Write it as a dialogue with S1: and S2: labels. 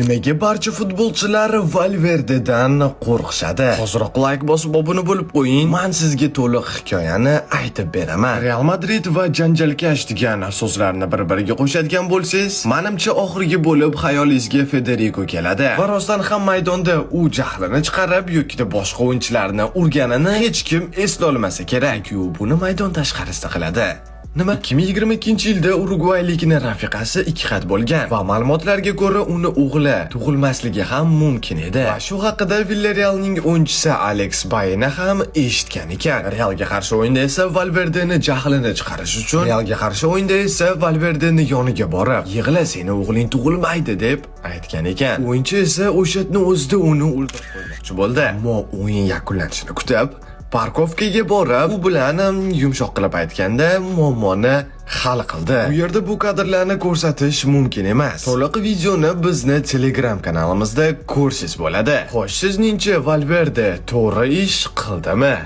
S1: Nega barcha futbolchilar Valverdedan qo'rqishadi? Hozirroq like bosib obuna bo'lib qo'ying. Men sizga to'liq hikoyani aytib beraman. Real Madrid va janjalkash degan so'zlarni bir-biriga qo'shadigan bo'lsangiz, menimcha oxirgi bo'lib xayolingizga Federico keladi. Va rostdan ham maydonda u jahlini chiqarib yoki boshqa o'yinchilarni urganini hech kim eslolmasa kerak. U buni maydon tashqarisida qiladi. Nima 2022-yilda Urugvaylikning rafiqasi 2 xat bo'lgan va ma'lumotlarga ko'ra uni o'g'li tug'ilmasligi ham mumkin edi. Va shu haqida Villarrealning o'yinchisi Alex Baena ham eshitgan ekan. Realga qarshi o'yinda esa Valverdeni jahlini chiqarish uchun Valverdeni yoniga borib, "Yig'la, seni o'g'ling tug'ilmaydi" deb aytgan ekan. O'yinchi esa o'shatni o'zida uni o'ldirib qo'ymoqchi bo'ldi. Ammo o'yin yakunlanishini kutib parkovkaga borib, u bilan yumshoq qilib aytganda muammoni hal qildi. Bu yerda bu kadrlarni ko'rsatish mumkin emas. To'liq videoni bizni Telegram kanalimizda ko'rsangiz bo'ladi. Xo'sh, sizningcha Valverde to'g'ri ish qildimi?